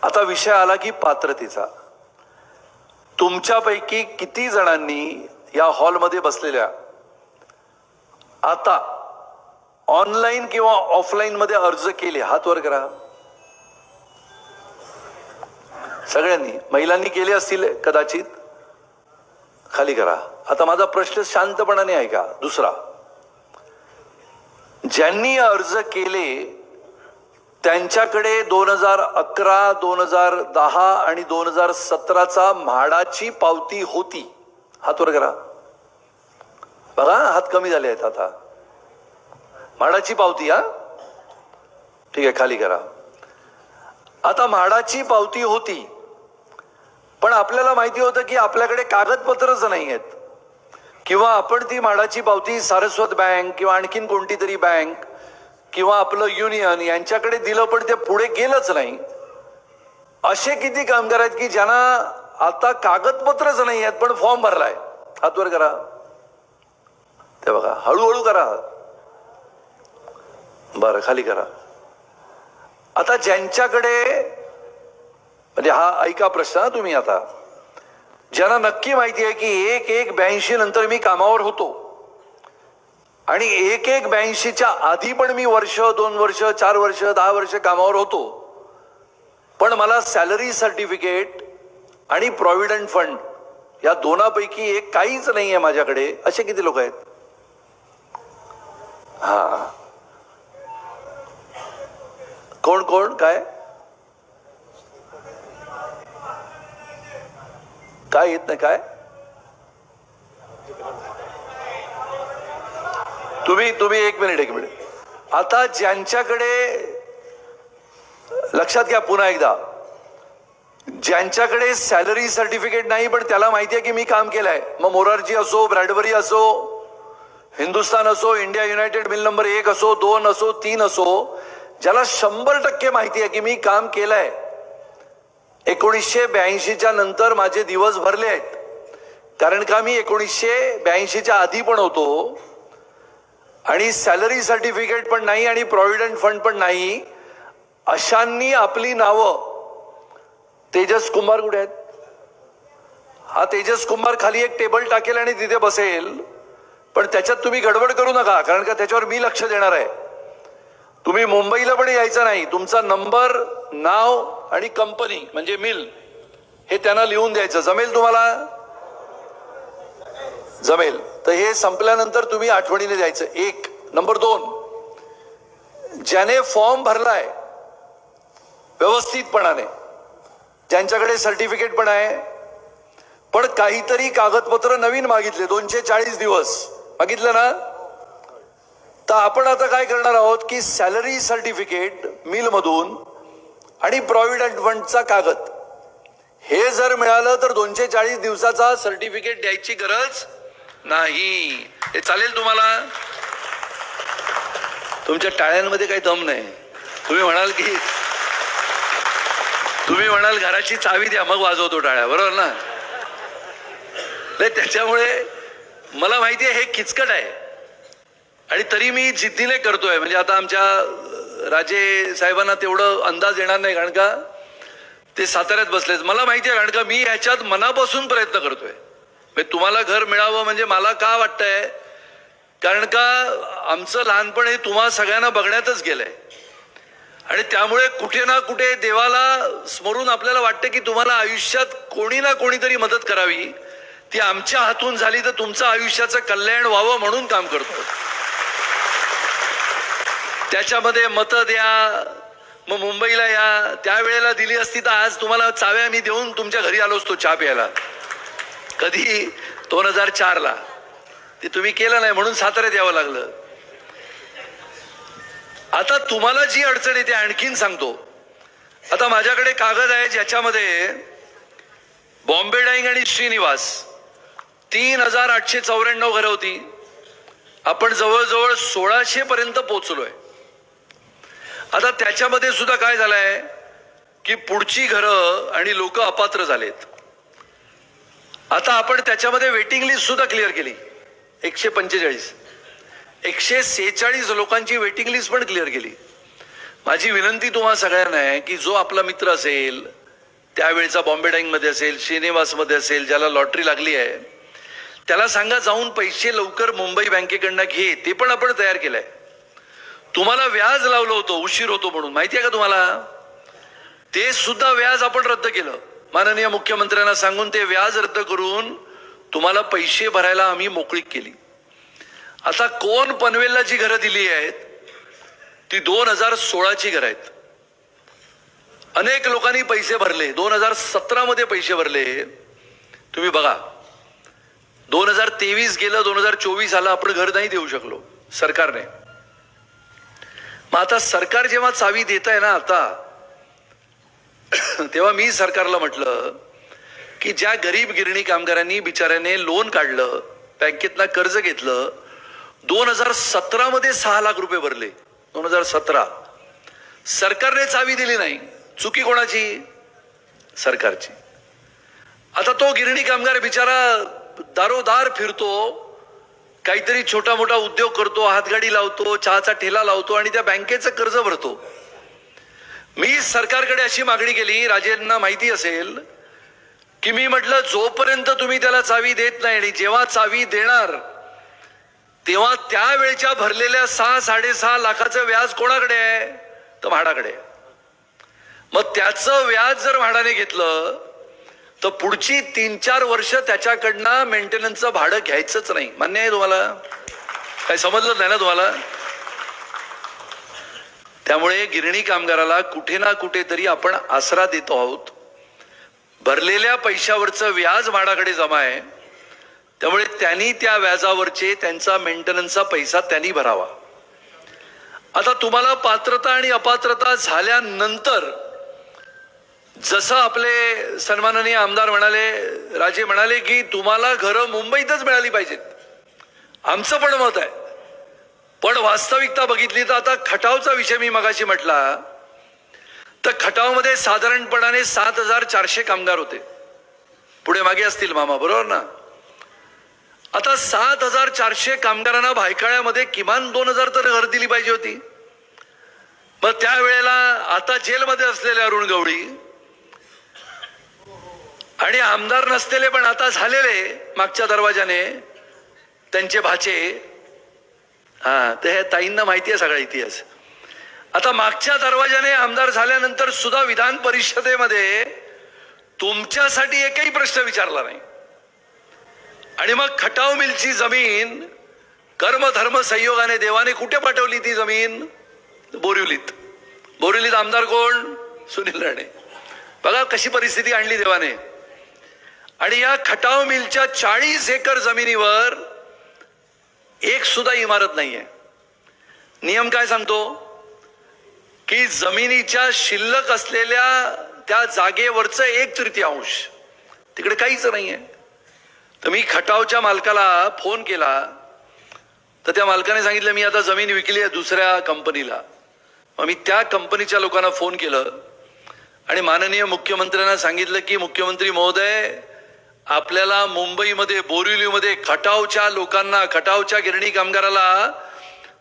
आता विषय आला की पात्रतेचा. तुमच्यापैकी किती जणांनी या हॉलमध्ये बसलेल्या आता ऑनलाईन किंवा ऑफलाईन मध्ये अर्ज केले? हात वर करा. सगळ्यांनी. महिलांनी केले असतील कदाचित, खाली करा. आता माझा प्रश्न शांतपणाने ऐका. दुसरा, ज्यांनी अर्ज केले त्यांच्याकडे 2011, 2010 आणि 2017चा म्हाडाची पावती होती. हात वर करा. बघा, हात कमी झाले आहेत आता. म्हाडाची पावती. हा, ठीक आहे, खाली करा. आता म्हाडाची पावती होती, पण आपल्याला माहिती होतं की आपल्याकडे कागदपत्रच नाही आहेत, किंवा आपण ती म्हाडाची पावती सारस्वत बँक किंवा आणखीन कोणती तरी बँक किंवा आपलं युनियन यांच्याकडे दिलं, पण ते पुढे गेलंच नाही. असे किती कामगार आहेत की ज्यांना आता कागदपत्रच नाही आहेत पण फॉर्म भरलाय? हात वर करा. ते बघा, हळूहळू करा. बरं, खाली करा. आता ज्यांच्याकडे, म्हणजे हा ऐका प्रश्न तुम्ही, आता ज्यांना नक्की माहिती आहे की 1/1/82 नंतर मी कामावर होतो आणि 1/1/82च्या आधी पण मी वर्ष, 2 वर्ष, 4 वर्ष, 10 वर्ष कामावर होतो, पण मला सॅलरी सर्टिफिकेट आणि प्रॉव्हिडंट फंड या दोनापैकी एक काहीच नाही आहे माझ्याकडे, असे किती लोक आहेत? हा, कोण कोण? काय काय येत नाही? काय तुम्ही एक मिनिट. आता ज्यांच्याकडे, लक्षात घ्या पुन्हा एकदा, ज्यांच्याकडे सॅलरी सर्टिफिकेट नाही पण त्याला माहिती आहे की मी काम केलंय, मग मोरारजी असो, ब्रॅडबरी असो, हिंदुस्तान असो, इंडिया युनायटेड मिल नंबर 1 असो, 2 असो, 3 असो, ज्याला 100% माहिती आहे की मी काम केलंय, 1982च्या नंतर माझे दिवस भरले आहेत, कारण का मी 1982च्या आधी पण होतो आणि सॅलरी सर्टिफिकेट पण नाही आणि प्रॉव्हिडंट फंड पण नाही, अशांनी आपली नावं, तेजस कुमार कुठे आहेत? हा तेजस कुमार खाली एक टेबल टाकेल आणि तिथे बसेल, पण त्याच्यात तुम्ही गडबड करू नका, कारण का त्याच्यावर मी लक्ष देणार आहे. तुम्ही मुंबईला पण यायचं नाही. तुमचा नंबर, नाव आणि कंपनी म्हणजे मिल हे त्यांना लिहून द्यायचं. जमेल तुम्हाला? जमेल. तर हे संपल्यानंतर तुम्ही आठवणीने द्यायचं. 1. नंबर 2, ज्याने फॉर्म भरलाय व्यवस्थितपणाने, ज्यांच्याकडे सर्टिफिकेट पण आहे, पण काहीतरी कागदपत्र नवीन मागितले, 240 दिवस मागितलं ना, तर आपण आता काय करणार आहोत की सॅलरी सर्टिफिकेट मिल मधून आणि प्रॉव्हिडंट फंडचा कागद हे जर मिळालं तर 240 दिवसाचा सर्टिफिकेट द्यायची गरज नाही. हे चालेल तुम्हाला? तुमच्या टाळ्यांमध्ये काही दम नाही. तुम्ही म्हणाल घराची चावी द्या मग वाजवतो टाळ्या, बरोबर ना? नाही, त्याच्यामुळे मला माहिती आहे हे किचकट आहे आणि तरी मी जिद्दीने करतोय. म्हणजे आता आमच्या राजे साहेबांना तेवढं अंदाज येणार नाही, कारण का ते साताऱ्यात बसलेत. मला माहिती आहे, कारण का मी ह्याच्यात मनापासून प्रयत्न करतोय. म्हणजे तुम्हाला घर मिळावं म्हणजे मला का वाटतंय, कारण का आमचं लहानपण हे तुम्हा सगळ्यांना बघण्यातच गेलंय आणि त्यामुळे कुठे ना कुठे देवाला स्मरून आपल्याला वाटतं की तुम्हाला आयुष्यात कोणी ना कोणीतरी मदत करावी. ती आमच्या हातून झाली तर तुमचं आयुष्याचं कल्याण व्हावं म्हणून काम करतो. त्याच्यामध्ये मतं द्या, मग मुंबईला या, त्यावेळेला दिली असती तर आज तुम्हाला चाव्या मी देऊन तुमच्या घरी आलो असतो चहा प्यायला. कधी 2004ला ते तुम्ही केलं नाही म्हणून साताऱ्यात यावं लागलं. आता तुम्हाला जी अडचण येते आणखीन सांगतो. आता माझ्याकडे कागद आहे ज्याच्यामध्ये बॉम्बे डाईंग आणि श्रीनिवास 3894 घरं होती. आपण जवळजवळ 1600 पर्यंत पोहोचलोय. आता त्याच्यामध्ये सुद्धा काय झालंय की पुढची घरं आणि लोक अपात्र झालेत. आता आपण त्याच्यामध्ये वेटिंग लिस्ट सुद्धा क्लिअर केली. 145 146 लोकांची वेटिंग लिस्ट पण क्लिअर केली. माझी विनंती तुम्हा सगळ्यांना आहे की जो आपला मित्र असेल, त्यावेळेचा बॉम्बे डाईंग मध्ये असेल, श्रीनिवास मध्ये असेल, ज्याला लॉटरी लागली आहे, त्याला सांगा जाऊन पैसे लवकर मुंबई बँकेकडनं घे. ते पण आपण तयार केलंय. तुम्हाला व्याज लावलं होतं उशीर होतो म्हणून, माहिती आहे का तुम्हाला? ते सुद्धा व्याज आपण रद्द केलं. माननीय मुख्यमंत्र्यांना सांगून ते व्याज रद्द करून तुम्हाला पैसे भरायला आम्ही मोकळीक केली. आता कोण पनवेलला जी घरं दिली आहेत ती 2016ची घरं आहेत. अनेक लोकांनी पैसे भरले. 2017 मध्ये पैसे भरले. तुम्ही बघा, 2023 गेलं, 2024 आलं, आपण घर नाही देऊ शकलो सरकारने. मग आता सरकार जेव्हा चावी देत आहे ना आता, तेव्हा मी सरकारला म्हटलं की ज्या गरीब गिरणी कामगारांनी बिचाऱ्याने लोन काढलं, बँकेतनं कर्ज घेतलं, 2017 मध्ये 6 लाख रुपये भरले. 2017 सरकारने चावी दिली नाही. चुकी कोणाची? सरकारची. आता तो गिरणी कामगार बिचारा दारोदार फिरतो, काहीतरी छोटा मोठा उद्योग करतो, हातगाडी लावतो, चहाचा ठेला लावतो आणि त्या बँकेचं कर्ज भरतो. मी सरकारकडे अशी मागणी केली, राजेंना माहिती असेल, की मी म्हटलं जोपर्यंत तुम्ही त्याला चावी देत नाही आणि जेव्हा चावी देणार तेव्हा त्यावेळच्या भरलेल्या 6-6.5 लाखाचं व्याज कोणाकडे आहे? तर म्हाडाकडे. मग त्याचं व्याज जर म्हाडाने घेतलं तर पुढची 3-4 वर्ष त्याच्याकडनं मेंटेनन्सचं भाडं घ्यायचंच नाही. मान्य आहे तुम्हाला? काय समजलं नाही ना तुम्हाला? त्यामुळे गिरणी कामगाराला कुठे ना कुठेतरी आपण आसरा देतो आहोत. भरलेल्या पैशावरचं व्याज म्हाडाकडे जमा आहे, त्यामुळे त्यांनी त्या व्याजावरचे त्यांचा मेंटेनन्सचा पैसा त्यांनी भरावा. आता तुम्हाला पात्रता आणि अपात्रता झाल्यानंतर जसं आपले सन्माननीय आमदार म्हणाले, राजे म्हणाले की तुम्हाला घरं मुंबईतच मिळाली पाहिजेत, आमचं पण मत आहे. पण वास्तविकता बघितली तर आता खटावचा विषय मी मगाशी म्हटला, तर खटावमध्ये साधारणपणाने 7,400 कामगार होते. पुढे मागे असतील मामा, बरोबर ना? आता 7,400 कामगारांना भायखळ्यामध्ये किमान 2,000 तर घर दिली पाहिजे होती. मग त्यावेळेला आता जेलमध्ये असलेले अरुण गवळी आणि आमदार नसलेले पण आता झालेले मागच्या दरवाजाने त्यांचे भाचे, ते हे ताईंना माहिती आहे सगळा इतिहास. आता मागच्या दरवाजाने आमदार झाल्यानंतर सुद्धा विधान परिषदेमध्ये तुमच्यासाठी एकही प्रश्न विचारला नाही. आणि मग खटाव मिलची जमीन कर्मधर्म संयोगाने देवाने कुठे पाठवली ती जमीन? बोरिवलीत. बोरिवलीत आमदार कोण? सुनील राणे. बघा कशी परिस्थिती आणली देवाने. आणि या खटाव मिलच्या 40 एकर जमिनीवर एक सुद्धा इमारत नाहीये. नियम काय सांगतो की जमिनीच्या शिल्लक असलेल्या त्या जागेवरचं 1/3 तिकडे काहीच नाहीये. तर मी खटावच्या मालकाला फोन केला, तर त्या मालकाने सांगितलं मी आता जमीन विकली आहे दुसऱ्या कंपनीला. मग मी त्या कंपनीच्या लोकांना फोन केलं आणि माननीय मुख्यमंत्र्यांना सांगितलं की मुख्यमंत्री महोदय, आपल्याला मुंबईमध्ये बोरिवलीमध्ये खटावच्या लोकांना, खटावच्या गिरणी कामगाराला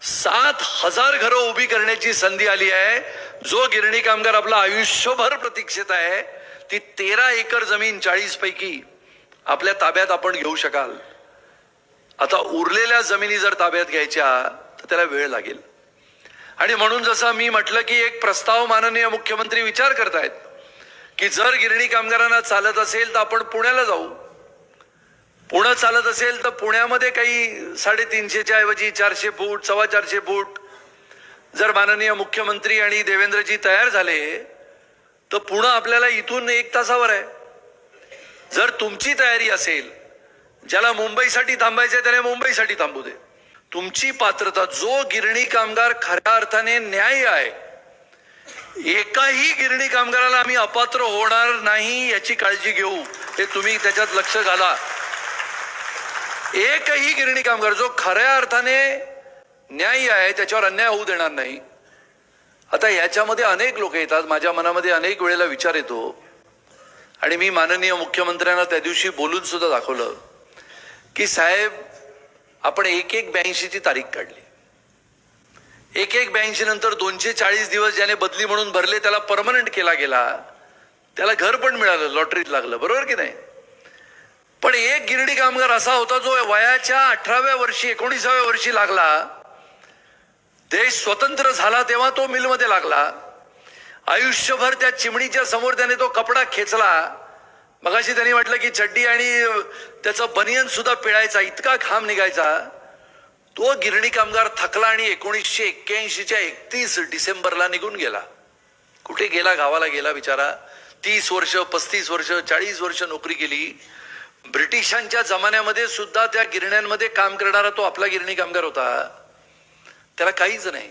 7,000 घरं उभी करण्याची संधी आली आहे. जो गिरणी कामगार आपला आयुष्यभर प्रतीक्षेत आहे, ती 13 एकर जमीन 40 पैकी आपल्या ताब्यात आपण घेऊ शकाल. आता उरलेल्या जमिनी जर ताब्यात घ्यायच्या तर त्याला वेळ लागेल. आणि म्हणून जसं मी म्हटलं की एक प्रस्ताव माननीय मुख्यमंत्री विचार करतायत की जर गिरणी कामगारांना चालत असेल तर आपण पुण्याला जाऊ. पुणे चालत असेल तर पुण्यामध्ये काही 350च्या ऐवजी 400 फूट, 425 फूट जर माननीय मुख्यमंत्री आणि देवेंद्रजी तयार झाले तर पुणे आपल्याला इथून 1 तासावर आहे. जर तुमची तयारी असेल, ज्याला मुंबईसाठी थांबायचंय त्याने मुंबईसाठी थांबू दे. तुमची पात्रता, जो गिरणी कामगार खऱ्या अर्थाने न्याय आहे, एकाही गिरणी कामगाराला आम्ही अपात्र होणार नाही याची काळजी घेऊ. हे तुम्ही त्याच्यात लक्ष घाला. एकही गिरणी कामगार जो खऱ्या अर्थाने न्याय आहे त्याच्यावर अन्याय होऊ देणार नाही. आता याच्यामध्ये अनेक लोक येतात, माझ्या मनामध्ये अनेक वेळेला विचार येतो आणि मी माननीय मुख्यमंत्र्यांना त्या दिवशी बोलून सुद्धा दाखवलं की साहेब, आपण 1-1 82ची तारीख काढली. 82 नंतर 240 दिवस ज्याने बदली म्हणून भरले त्याला परमनंट केला गेला, त्याला घर पण मिळालं, लॉटरीत लागलं, बरोबर की नाही? पण एक गिरणी कामगार असा होता जो वयाच्या 18व्या वर्षी 19व्या वर्षी लागला. देश स्वतंत्र झाला तेव्हा तो मिलमध्ये लागला. आयुष्यभर त्या चिमणीच्या समोर त्याने तो कपडा खेचला. मगाशी त्यांनी म्हटलं की चड्डी आणि त्याचं बनियन सुद्धा पिळायचा, इतका घाम निघायचा. तो गिरणी कामगार थकला आणि 1981च्या 31 डिसेंबरला निघून गेला. कुठे गेला? गावाला गेला बिचारा. 30 वर्ष 35 वर्ष 40 वर्ष नोकरी केली. ब्रिटिशांच्या जमान्यामध्ये सुद्धा त्या गिरण्यांमध्ये काम करणारा तो आपला गिरणी कामगार होता. त्याला काहीच नाही,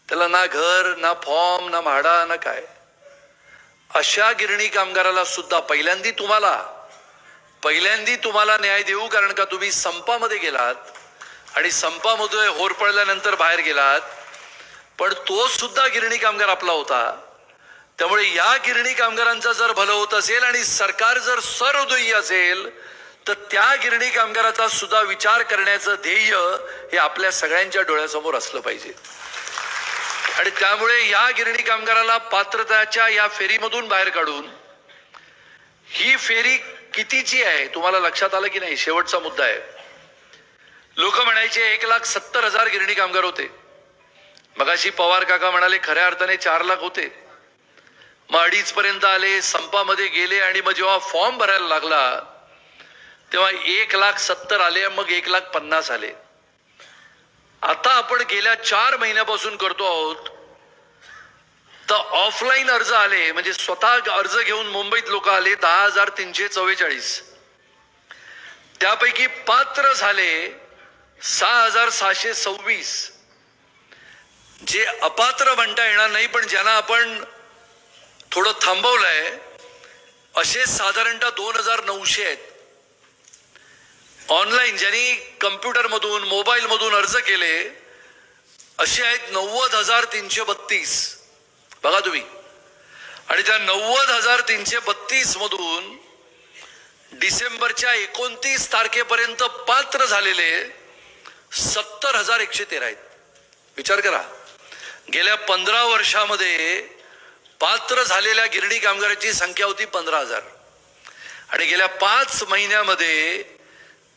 त्याला ना घर ना फॉर्म ना भाडा ना काय. अशा गिरणी कामगाराला सुद्धा पहिल्यांदी तुम्हाला न्याय देऊ, कारण का तुम्ही संपामध्ये गेलात आणि संपामध्ये होरपळल्यानंतर बाहेर गेलात. पण तो सुद्धा गिरणी कामगार आपला होता. त्यामुळे या गिरणी कामगारांचं जर भलं होत असेल आणि सरकार जर सहृदयी असेल तर त्या गिरणी कामगाराचा सुद्धा विचार करण्याचं ध्येय हे आपल्या सगळ्यांच्या डोळ्यासमोर असलं पाहिजे. आणि त्यामुळे या गिरणी कामगाराला पात्रताच्या या फेरीमधून बाहेर काढून, ही फेरी कितीची आहे तुम्हाला लक्षात आलं की नाही? शेवटचा मुद्दा आहे. लोक म्हणायचे 1,70,000 गिरणी कामगार होते. मगाशी पवार काका म्हणाले खऱ्या अर्थाने 4 लाख होते. मग 2.5 पर्यंत आले, संपामध्ये गेले आणि मग जेव्हा फॉर्म भरायला लागला तेव्हा 1,70,000 आले, मग 1,50,000 आले. आता आपण गेल्या 4 महिन्यापासून करतो आहोत तर ऑफलाईन अर्ज आले, म्हणजे स्वतः अर्ज घेऊन मुंबईत लोक आले 10,344. त्यापैकी पात्र झाले 6,626. जे अपात्र म्हणता येणार नाही पण ज्यांना आपण थोडं थांबवलंय असे साधारणतः 2,900 आहेत. ऑनलाईन ज्यांनी कम्प्युटर मधून मोबाईल मधून अर्ज केले असे आहेत 90,332. बघा तुम्ही. आणि त्या 90,332 मधून डिसेंबरच्या 29 तारखेपर्यंत पात्र झालेले 70,113 आहेत. विचार करा, गेल्या 15 वर्षामध्ये पात्र झालेल्या गिरणी कामगारांची संख्या होती 15,000 आणि गेल्या 5 महिन्यामध्ये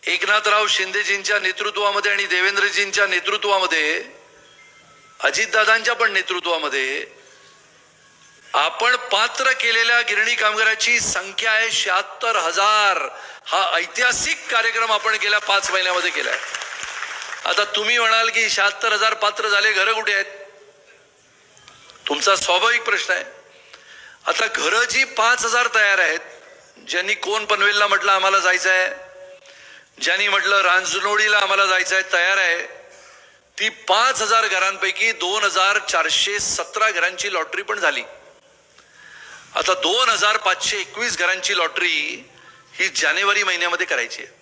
एकनाथराव शिंदेजींच्या नेतृत्वामध्ये आणि देवेंद्रजींच्या नेतृत्वामध्ये, अजितदादांच्या पण नेतृत्वामध्ये आपण पात्र केलेल्या गिरणी कामगारांची संख्या आहे 76,000. हा ऐतिहासिक कार्यक्रम आपण गेल्या 5 महिन्यामध्ये केलाय. आता तुम्ही म्हणाल की 76,000 पात्र झाले, घरं कुठे आहेत? तुमचा स्वाभाविक प्रश्न आहे. आता घरं जी 5,000 तयार आहेत, ज्यांनी कोण पनवेलला म्हटलं आम्हाला जायचं आहे, ज्यांनी म्हटलं रांजणोळीला आम्हाला जायचं आहे, तयार आहे, ती 5,000 घरांपैकी 2,417 घरांची लॉटरी पण झाली. आता 2,521 घरांची लॉटरी ही जानेवारी महिन्यामध्ये करायची आहे.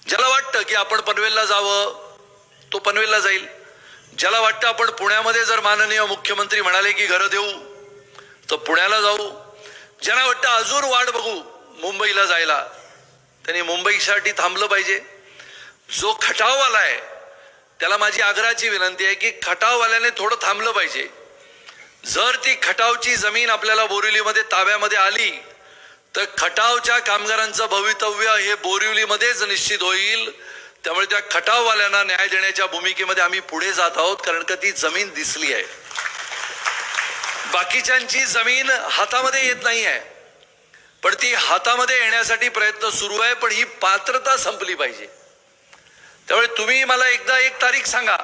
ज्याला वाटतं की आपण पनवेलला जावं तो पनवेलला जाईल. ज्याला वाटतं आपण पुण्यामध्ये जर माननीय मुख्यमंत्री म्हणाले की घरं देऊ तर पुण्याला जाऊ. ज्यांना वाटतं अजून वाट बघू मुंबईला जायला, त्यांनी मुंबईसाठी थांबलं पाहिजे. जो खटाववाला आहे त्याला माझी आग्रहाची विनंती आहे की खटाववाल्याने थोडं थांबलं पाहिजे. जर ती खटावची जमीन आपल्याला बोरिवलीमध्ये ताब्यामध्ये आली तर खटावच्या कामगारांचं भवितव्य हे बोरिवलीमध्येच निश्चित होईल. त्यामुळे त्या खटाववाल्यांना न्याय देण्याच्या भूमिकेमध्ये आम्ही पुढे जात आहोत, कारण का ती जमीन दिसली आहे. बाकीच्यांची जमीन हातामध्ये येत नाही आहे, पण ती हातामध्ये येण्यासाठी प्रयत्न सुरू आहे. पण ही पात्रता संपली पाहिजे. त्यामुळे तुम्ही मला एकदा 1 तारीख सांगा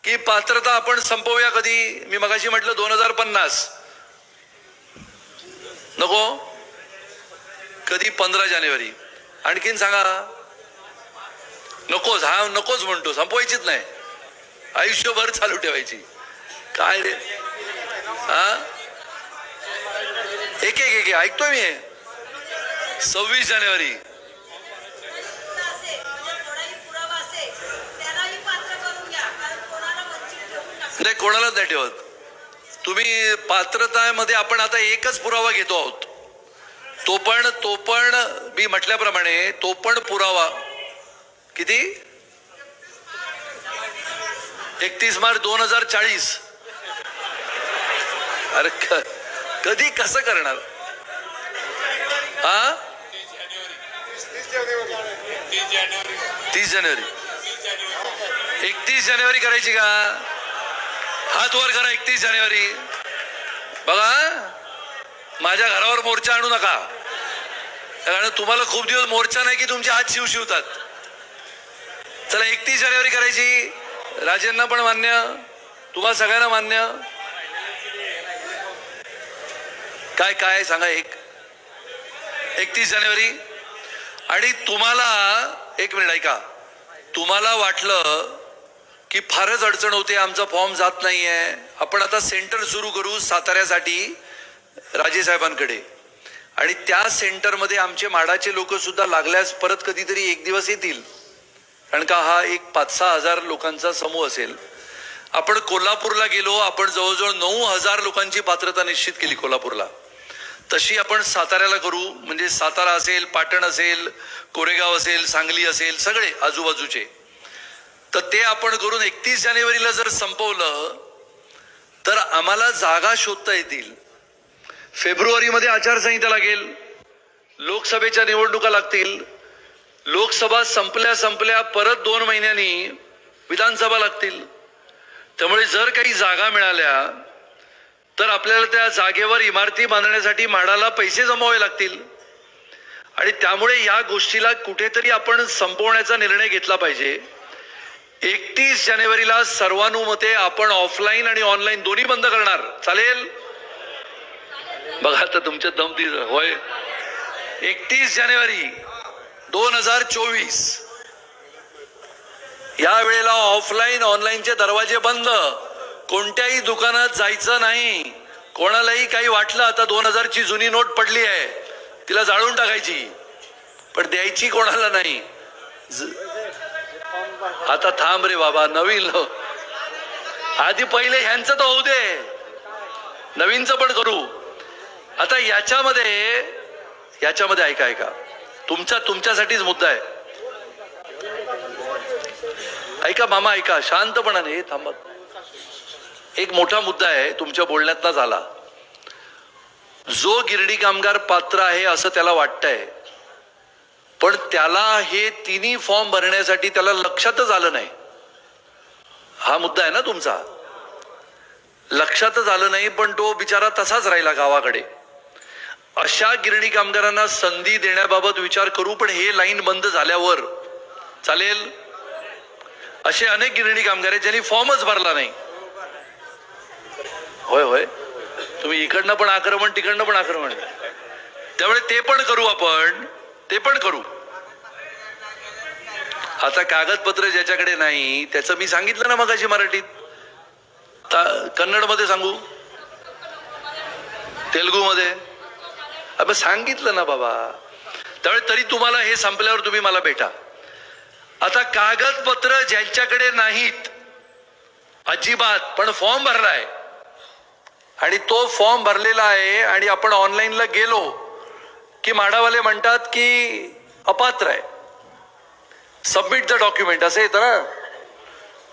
की पात्रता आपण संपवूया कधी. मी मगाशी म्हटलं 2050 नको, कधी 15 जानेवारी. आणखीन सांगा. नकोच, हा नकोच म्हणतो, संपवायचीच नाही, आयुष्यभर चालू ठेवायची. काय रे? हा एक ऐकतोय मी. 26 जानेवारी नाही, कोणालाच नाही ठेवत. तुम्ही पात्रतामध्ये आपण आता एकच पुरावा घेतो आहोत, तो पण मी म्हटल्याप्रमाणे तो पण पुरावा किती 31 मार्च 2040. अरे कधी कसं करणार? हा 30 जानेवारी 31 जानेवारी करायची का? हात वर करा. 31 जानेवारी. बघा, माझ्या घरावर मोर्चा आणू नका, कारण तुम्हाला खूप दिवस मोर्चा नाही की तुमचे हात शिवतात. चला 31 जानेवारी करायची. राजेंना पण मान्य, तुम्हाला सगळ्यांना मान्य? काय काय सांगा. 31 जानेवारी. आणि तुम्हाला एक मिनिट ऐका, तुम्हाला वाटलं की फारच अडचण होते, आमचा फॉर्म जात नाहीये, आपण आता सेंटर सुरू करू साताऱ्यासाठी राजे साहेबांकडे, आणि त्या सेंटरमध्ये आमचे माडाचे लोक सुद्धा लागल्यास परत कधीतरी एक दिवस येतील, कारण का हा एक 5-6 हजार लोकांचा समूह असेल. आपण कोल्हापूरला गेलो, आपण जवळजवळ 9,000 लोकांची पात्रता निश्चित केली कोल्हापूरला. तशी आपण साताऱ्याला करू, म्हणजे सातारा असेल, पाटण असेल, कोरेगाव असेल, सांगली असेल, सगळे आजूबाजूचे. तर ते आपण करून 31 जानेवारीला जर संपवलं तर आम्हाला जागा शोधता येतील. फेब्रुवारीमध्ये आचारसंहिता लागेल, लोकसभेच्या निवडणुका लागतील, लोकसभा संपल्या परत 2 महिन्यांनी विधानसभा लागतील. त्यामुळे जर काही जागा मिळाल्या तर आपल्याला त्या जागेवर इमारती बांधण्यासाठी म्हाडाला पैसे जमवावे लागतील, आणि त्यामुळे या गोष्टीला कुठेतरी आपण संपवण्याचा निर्णय घेतला पाहिजे. 31 जानेवारीला सर्वानुमते आपण ऑफलाईन आणि ऑनलाईन दोन्ही बंद करणार. चालेल? बघा आता तुमच्या दमती होय. 31 जानेवारी 2024 या वेळेला ऑफलाईन ऑनलाईनचे दरवाजे बंद, कोणत्याही दुकानात जायचं नाही. कोणालाही काही वाटलं, आता 2000ची जुनी नोट पडली आहे, तिला जाळून टाकायची, पण द्यायची कोणाला नाही. आता थांब रे बाबा, नवीन आधी पहिले ह्यांचं तर होऊ दे, नवीनचं पण करू. आता याच्यामध्ये ऐका, तुमच्यासाठीच मुद्दा आहे. ऐका मामा, ऐका शांतपणाने, थांबा. एक मोठा मुद्दा आहे, तुमच्या बोलण्यातला झाला. जो गिरणी कामगार पात्र आहे असं त्याला वाटतंय, पण त्याला हे तिन्ही फॉर्म भरण्यासाठी त्याला लक्षातच आलं नाही. हा मुद्दा आहे ना तुमचा, लक्षातच आलं नाही, पण तो बिचारा तसाच राहिला गावाकडे. अशा गिरणी कामगारांना संधी देण्याबाबत विचार करू, पण हे लाईन बंद झाल्यावर चालेल? असे अनेक गिरणी कामगार आहेत ज्यांनी फॉर्मच भरला नाही. होय, तुम्ही इकडनं पण आक्रमण, तिकडनं पण आक्रमण, त्यामुळे ते पण करू आपण, ते पण करू. आता कागदपत्र ज्याच्याकडे नाही त्याचं मी सांगितलं ना मगाशी मराठीत, कन्नडमध्ये सांगू, तेलुगूमध्ये, आपण सांगितलं ना बाबा. त्यामुळे तरी तुम्हाला हे संपल्यावर तुम्ही मला भेटा. आता कागदपत्र ज्यांच्याकडे नाहीत अजिबात, पण फॉर्म भरलाय, आणि तो फॉर्म भरलेला आहे, आणि आपण ऑनलाईनला गेलो की म्हाडावाले म्हणतात की अपात्र आहे, सबमिट द डॉक्युमेंट असं येतं ना.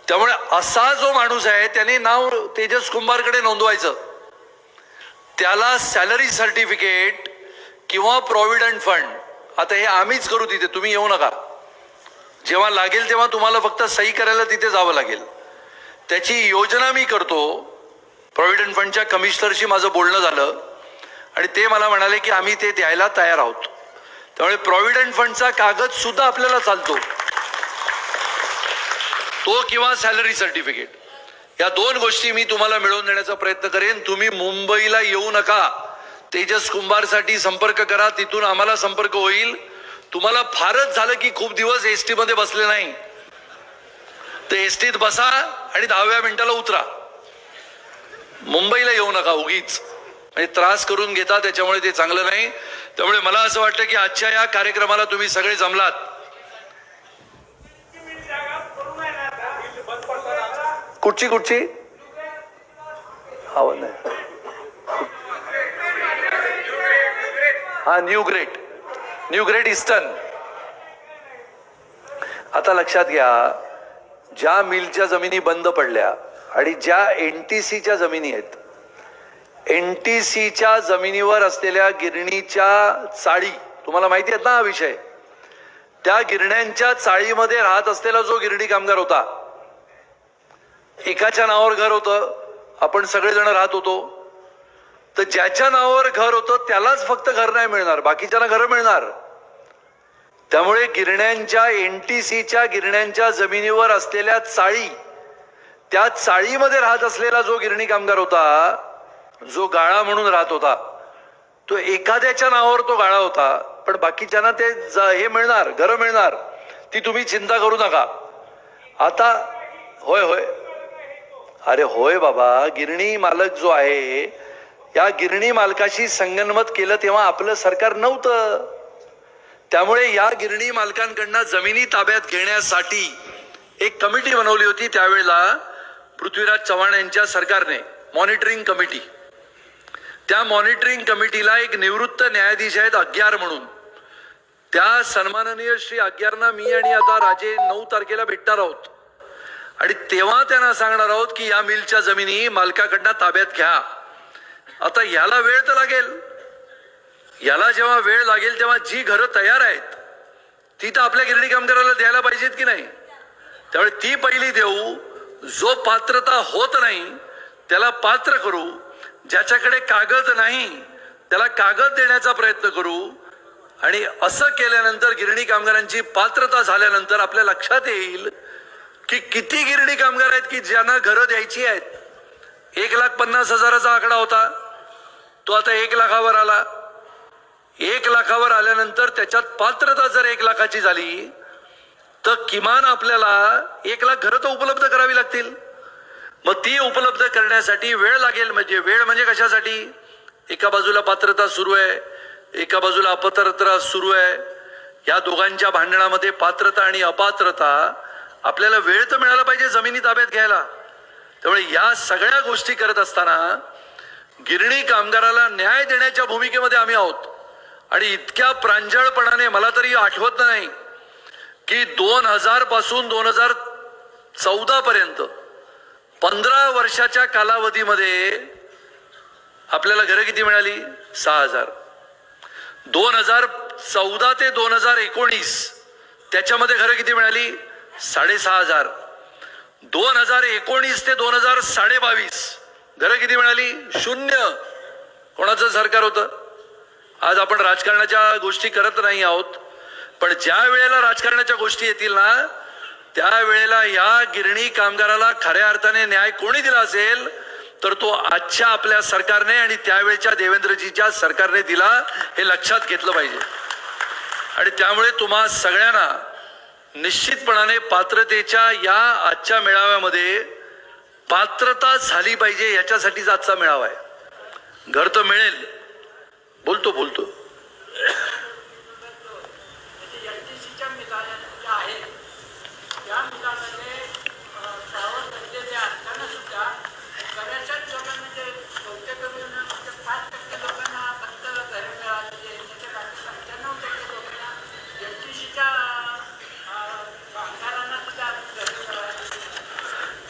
त्यामुळे असा जो माणूस आहे त्याने नाव तेजस कुंभारकडे नोंदवायचं, त्याला सॅलरी सर्टिफिकेट किंवा प्रॉव्हिडंट फंड, आता हे आम्हीच करू, तिथे तुम्ही येऊ नका. जेव्हा लागेल तेव्हा तुम्हाला फक्त सही करायला तिथे जावं लागेल. त्याची योजना मी करतो. प्रॉव्हिडंट फंडच्या कमिशनरशी माझं बोलणं झालं, आणि ते मला म्हणाले की आम्ही ते द्यायला तयार आहोत. त्यामुळे प्रॉव्हिडंट फंडचा कागद सुद्धा आपल्याला चालतो, तो किंवा सॅलरी सर्टिफिकेट. या 2 गोष्टी मी तुम्हाला मिळवून देण्याचा प्रयत्न करेन. तुम्ही मुंबईला येऊ नका, तेजस कुंभारसाठी संपर्क करा, तिथून आम्हाला संपर्क होईल. तुम्हाला फारच झालं की खूप दिवस एसटी मध्ये बसले नाही, तर एसटीत बसा आणि 10व्या मिनिटाला उतरा. मुंबईला येऊ नका उगीच, म्हणजे त्रास करून घेता, त्याच्यामुळे ते चांगलं नाही. त्यामुळे मला असं वाटतं की आजच्या या कार्यक्रमाला तुम्ही सगळे जमलात. कुठची हवं नाही. हा, न्यू ग्रेट ईस्टर्न. आता लक्षात घ्या, ज्या मिलच्या जमिनी बंद पडल्या आणि ज्या एनटीसीच्या जमिनी आहेत, एनटीसीच्या जमिनीवर असलेल्या गिरणीच्या चाळी, तुम्हाला माहिती आहेत ना हा विषय, त्या गिरण्यांच्या चाळीमध्ये राहत असलेला जो गिरणी कामगार होता, एकाच्या नावावर घर होतं, आपण सगळेजण राहत होतो, तर ज्याच्या नावावर घर होतं त्यालाच फक्त घर नाही मिळणार, बाकीच्यांना घर मिळणार. त्यामुळे गिरण्यांच्या, एनटीसीच्या गिरण्यांच्या जमिनीवर असलेल्या चाळी, त्या चाळीमध्ये राहत असलेला जो गिरणी कामगार होता, जो गाळा म्हणून राहत होता, तो एखाद्याच्या नावावर तो गाळा होता, पण बाकीच्यांना ते हे मिळणार, घर मिळणार, ती तुम्ही चिंता करू नका. आता होय होय, अरे होय बाबा, गिरणी मालक जो आहे, या गिरणी मालकाशी संगनमत केलं तेव्हा आपलं सरकार नव्हतं. त्यामुळे या गिरणी मालकांकडनं जमिनी ताब्यात घेण्यासाठी एक कमिटी बनवली होती त्यावेळेला पृथ्वीराज चव्हाण यांच्या सरकारने, मॉनिटरिंग कमिटी. त्या मॉनिटरिंग कमिटीला एक निवृत्त न्यायाधीश आहेत अग्यार म्हणून, त्या सन्माननीय श्री अग्यारना मी आणि आता राजे 9 तारखेला भेटणार आहोत आणि तेव्हा त्यांना सांगणार आहोत की या मिलच्या जमिनी मालकाकडनं ताब्यात घ्या. आता याला वेळ तर लागेल, याला जेव्हा वेळ लागेल तेव्हा जी घरं तयार आहेत ती तर आपल्या गिरणी कामगाराला द्यायला पाहिजेत की नाही. त्यामुळे ती पहिली देऊ, जो पात्रता होत नाही त्याला पात्र करू, ज्याच्याकडे कागद नाही त्याला कागद देण्याचा प्रयत्न करू. आणि असं केल्यानंतर गिरणी कामगारांची पात्रता झाल्यानंतर आपल्या लक्षात येईल की किती गिरणी कामगार आहेत की ज्यांना घरं द्यायची आहेत. 1,50,000चा आकडा होता, तो आता 1 लाखावर आला. 1 लाखावर आल्यानंतर त्याच्यात पात्रता जर 1 लाखाची झाली तर किमान आपल्याला 1 लाख घरं तर उपलब्ध करावी लागतील. मग ती उपलब्ध करण्यासाठी वेळ लागेल. म्हणजे वेळ म्हणजे कशासाठी, एका बाजूला पात्रता सुरू आहे, एका बाजूला अपात्रता सुरू आहे. या दोघांच्या भांडणामध्ये पात्रता आणि अपात्रता, आपल्याला वेळ तर मिळाला पाहिजे जमिनी ताब्यात घ्यायला. त्यामुळे या सगळ्या गोष्टी करत असताना गिरणी कामगाराला न्याय देण्याच्या भूमिकेमध्ये आम्ही आहोत. आणि इतक्या प्रांजळपणाने मला तरी आठवत नाही की 2000 पासून 2014 पर्यंत 15 वर्षाच्या कालावधीमध्ये आपल्याला घरं किती मिळाली, 6,000. 2014 ते 2019 त्याच्यामध्ये घरं किती मिळाली, 6,500. 2019 ते 2022 घरं किती मिळाली, 0. कोणाचं सरकार होतं. आज आपण राजकारणाच्या गोष्टी करत नाही आहोत, पण ज्या वेळेला राजकारणाच्या गोष्टी येतील ना, त्यावेळेला या गिरणी कामगाराला खऱ्या अर्थाने न्याय कोणी दिला असेल तर तो आजच्या आपल्या सरकारने आणि त्यावेळेच्या देवेंद्रजीच्या सरकारने दिला, हे लक्षात घेतलं पाहिजे. आणि त्यामुळे तुम्हा सगळ्यांना निश्चितपणाने पात्रतेच्या या आजच्या मेळाव्यामध्ये पात्रता झाली पाहिजे, याच्यासाठीच आजचा मेळावा आहे. घर तर मिळेल, बोलतो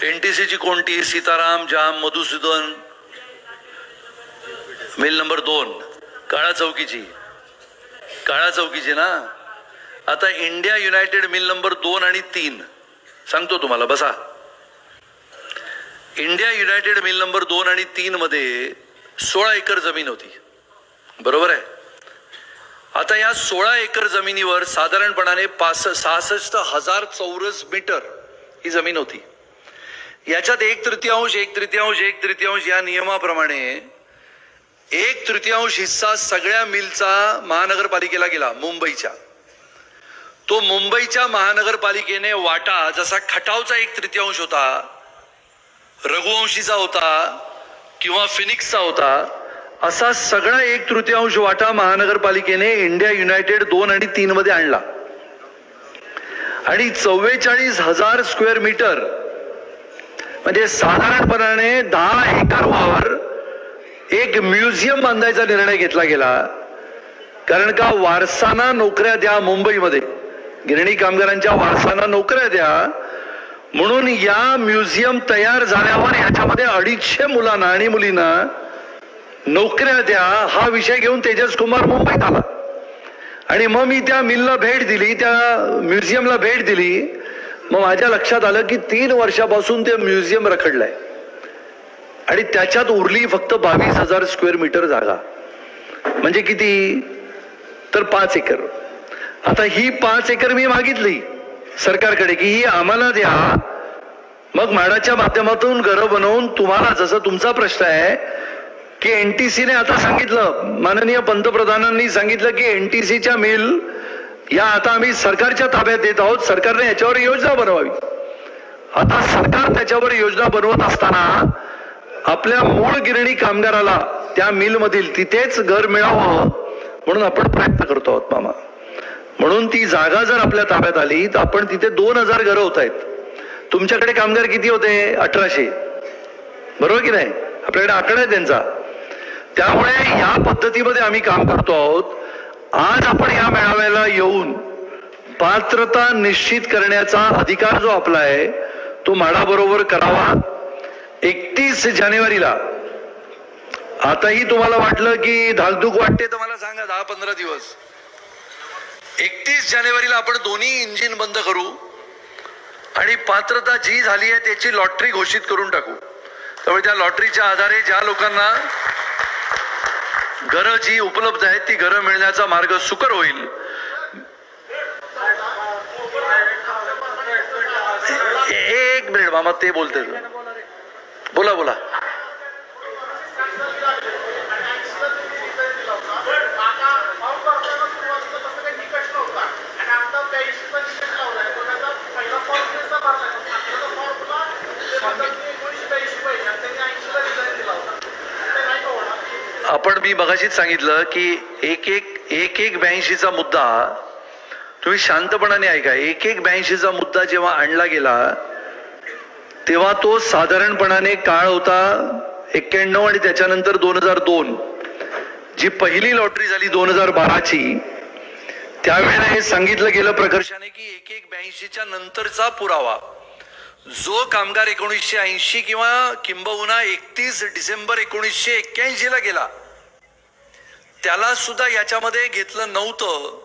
एनटीसीची कोणती, सीताराम, जाम, मधुसूदन, मिल नंबर 2 काळा चौकीची ना. आता इंडिया युनायटेड मिल नंबर 2 आणि 3 सांगतो तुम्हाला, बसा. इंडिया युनायटेड मिल नंबर 2 आणि 3 मध्ये 16 एकर जमीन होती, बरोबर आहे. आता या 16 एकर जमिनीवर साधारणपणाने 66,000 चौरस मीटर ही जमीन होती. याच्यात 1/3 या नियमाप्रमाणे 1/3 हिस्सा सगळ्या मिलचा महानगरपालिकेला गेला, मुंबईच्या. तो मुंबईच्या महानगरपालिकेने वाटा, जसा खटावचा 1/3 होता, रघुवंशीचा होता किंवा फिनिक्सचा होता, असा सगळा 1/3 वाटा महानगरपालिकेने इंडिया युनायटेड 2 आणि 3 मध्ये आणला. आणि 44,000 स्क्वेअर मीटर म्हणजे साधारणपणाने 10 एकरवर एक म्युझियम बांधायचा निर्णय घेतला गेला. कारण का वारसाना नोकऱ्या द्या, मुंबईमध्ये गिरणी कामगारांच्या वारसांना नोकऱ्या द्या, म्हणून या म्युझियम तयार झाल्यावर ह्याच्यामध्ये 250 मुलांना आणि मुलींना नोकऱ्या द्या हा विषय घेऊन तेजस कुमार मुंबईत आला. आणि मग मी त्या मिलला भेट दिली, त्या म्युझियमला भेट दिली. मग माझ्या लक्षात आलं की 3 वर्षापासून ते म्युझियम रखडलंय आणि त्याच्यात उरली फक्त 22,000 स्क्वेअर मीटर जागा. म्हणजे किती? तर 5 एकर. आता ही 5 एकर मी मागितली सरकारकडे की ही आम्हाला द्या, मग म्हाडाच्या माध्यमातून घरं बनवून तुम्हाला, जसं तुमचा प्रश्न आहे की एनटीसीने आता सांगितलं, माननीय पंतप्रधानांनी सांगितलं की एनटीसीच्या मिल या आता आम्ही सरकारच्या ताब्यात देत आहोत, सरकारने याच्यावर योजना बनवावी. आता सरकार त्याच्यावर योजना बनवत असताना आपल्या मूळ गिरणी कामगाराला त्या मिल मधील तिथेच घर मिळावं म्हणून आपण प्रयत्न करतो आहोत मामा. म्हणून ती जागा जर आपल्या ताब्यात आली तर आपण तिथे 2,000 घरं होत आहेत. तुमच्याकडे कामगार किती होते? 1,800, बरोबर की नाही? आपल्याकडे आकडा आहे त्यांचा. त्यामुळे या पद्धतीमध्ये आम्ही काम करतो आहोत. आज आपण या मेळाव्याला येऊन पात्रता निश्चित करण्याचा अधिकार जो आपला आहे तो म्हाडाबरोबर करावा. 31 जानेवारीला, आताही तुम्हाला वाटलं की धाकधूक वाटते तर मला सांगा, 10-15 दिवस. 31 जानेवारीला आपण दोन्ही इंजिन बंद करू आणि पात्रता जी झाली आहे त्याची लॉटरी घोषित करून टाकू. त्यामुळे त्या लॉटरीच्या आधारे ज्या लोकांना घरं जी उपलब्ध आहेत ती घरं मिळण्याचा मार्ग सुकर होईल. एक मिनिट मामा, ते बोलते. बोला बोला. आपण मी मगाशीच सांगितलं की एक 82चा मुद्दा तुम्ही शांतपणाने ऐका. 82चा मुद्दा जेव्हा आणला गेला तेव्हा तो साधारणपणाने काळ होता 91 आणि त्याच्यानंतर 2002 जी पहिली लॉटरी झाली 2012ची. त्यावेळेला हे सांगितलं गेलं प्रकर्षाने की 82च्या नंतरचा पुरावा जो कामगार 1980 किंवा किंबहुना 31 डिसेंबर 1981 ला गेला त्याला सुद्धा याच्यामध्ये घेतलं नव्हतं.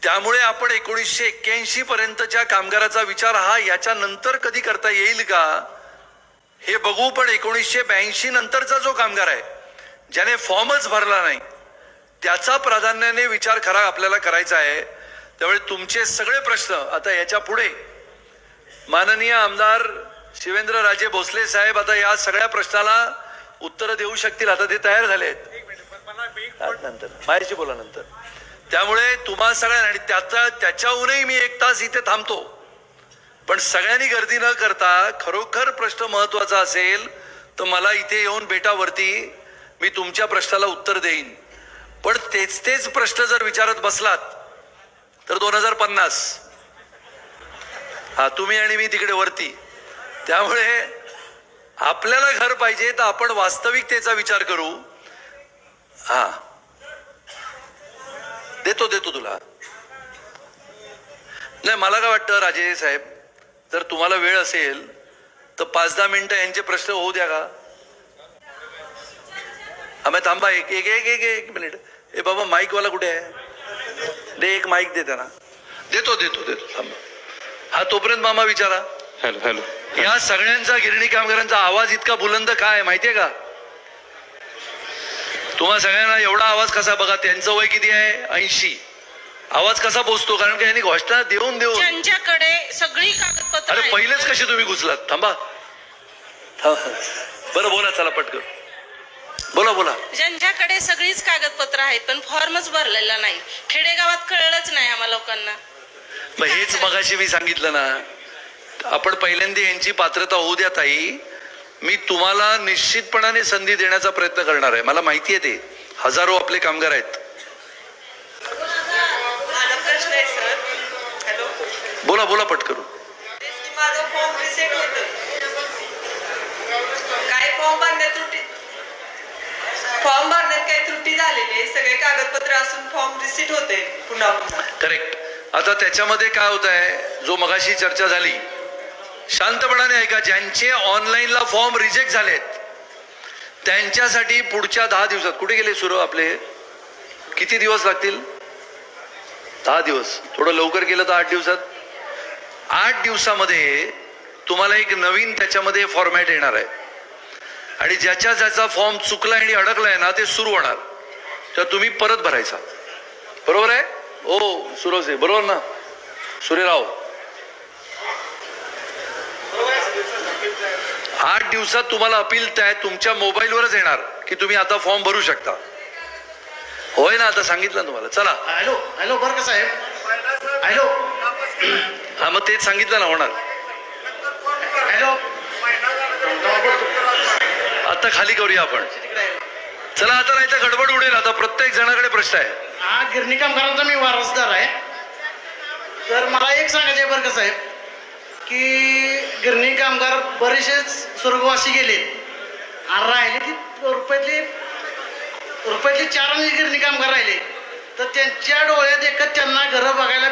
त्यामुळे आपण 1981 पर्यंतच्या कामगाराचा विचार हा याच्या नंतर कधी करता येईल का हे बघू. पण 1982 नंतरचा जो कामगार आहे ज्याने फॉर्मच भरला नाही त्याचा प्राधान्याने विचार खरा आपल्याला करायचा आहे. त्यामुळे तुमचे सगळे प्रश्न आता याच्या पुढे माननीय आमदार शिवेंद्रराजे भोसले साहेब आता या सगळ्या प्रश्नाला उत्तर देऊ शकतील. आता ते तयार झाले आहेत. नंतर माझ्याशी बोला नंतर. त्यामुळे तुम्हा सगळ्यांना, आणि त्याच्याहूनही मी 1 तास इथे थांबतो, पण सगळ्यांनी गर्दी न करता खरोखर प्रश्न महत्वाचा असेल तर मला इथे येऊन भेटावरती मी तुमच्या प्रश्नाला उत्तर देईन. पण तेच प्रश्न जर विचारत बसलात तर 2050 हा तुम्ही आणि मी तिकडे वरती. त्यामुळे आपल्याला घर पाहिजे तर आपण वास्तविकतेचा विचार करू. हा देतो तुला. नाही, मला काय वाटतं राजे साहेब, जर तुम्हाला वेळ असेल तर 5-10 मिनिटं यांचे प्रश्न होऊ द्या का? आम्ही थांबा एक मिनिट. ए बाबा, माईक वाला कुठे आहे? दे एक माईक दे त्यांना. देतो थांबा. हा तोपर्यंत मामा विचारा. हॅलो. या सगळ्यांचा गिरणी कामगारांचा आवाज इतका बुलंद काय माहितीये का? तुम्हा सगळ्यांना एवढा आवाज कसा? बघा त्यांचं वय किती आहे? 80. आवाज कसा पोचतो? कारण की यांनी घोषणा देऊन त्यांच्याकडे सगळी कागदपत्र. अरे पहिलेच कशी तुम्ही घुसलात? थांबा. बरं बोला, चला पटकन बोला. ज्यांच्याकडे सगळीच कागदपत्र आहेत पण फॉर्मच भरलेला नाही, खेडेगावात कळलंच नाही आम्हा लोकांना. मग हेच मगाशी मी सांगितलं ना, आपण पहिल्यांदा यांची पात्रता होऊ द्या ताई. मी तुम्हाला निश्चितपणाने संधी देण्याचा प्रयत्न करणार आहे. मला माहिती आहे ते हजारो आपले कामगार आहेत. प्रश्न आहे सर. हॅलो, बोला पटकन. माझं फॉर्म रिसेट होतं. काय फॉर्म भरण्यात काही त्रुटी झालेली आहे. सगळे कागदपत्र असून फॉर्म रिसीट होते पुन्हा. करेक्ट. आता त्याच्यामध्ये काय होत आहे, जो मगाशी चर्चा झाली शांतपणाने ऐका. ज्यांचे ऑनलाईनला फॉर्म रिजेक्ट झालेत त्यांच्यासाठी पुढच्या 10 दिवसात, कुठे गेले सुरू आपले, किती दिवस लागतील? 10 दिवस. थोडं लवकर केलं तर 8 दिवसात. 8 दिवसामध्ये तुम्हाला एक नवीन त्याच्यामध्ये फॉर्मॅट येणार आहे आणि ज्याचा फॉर्म चुकलाय आणि अडकलाय ना ते सुरू होणार, तर तुम्ही परत भरायचा. बरोबर आहे? हो सुरोज आहे, बरोबर ना सूर्यराव? 8 दिवसात तुम्हाला अपील तुमच्या मोबाईलवरच येणार की तुम्ही आता फॉर्म भरू शकता. होय ना? आता सांगितलं तुम्हाला. चला. हॅलो हॅलो बरं का साहेब, हॅलो. हा मग तेच सांगितलं ना होणार. हॅलो. आता खाली करूया आपण. चला आता, नाही तर गडबड उडेल. आता प्रत्येक जणाकडे प्रश्न आहे. हा गिरणी कामगारांचा मी वारसदार आहे. तर मला एक सांगायचं आहे बरं का साहेब, की गिरणी कामगार बरेचसे स्वर्गवासी गेले आणि राहिले ती रुपयातले 4 गिरणी कामगार राहिले. तर त्यांच्या डोळ्यात एकच त्यांना घरं बघायला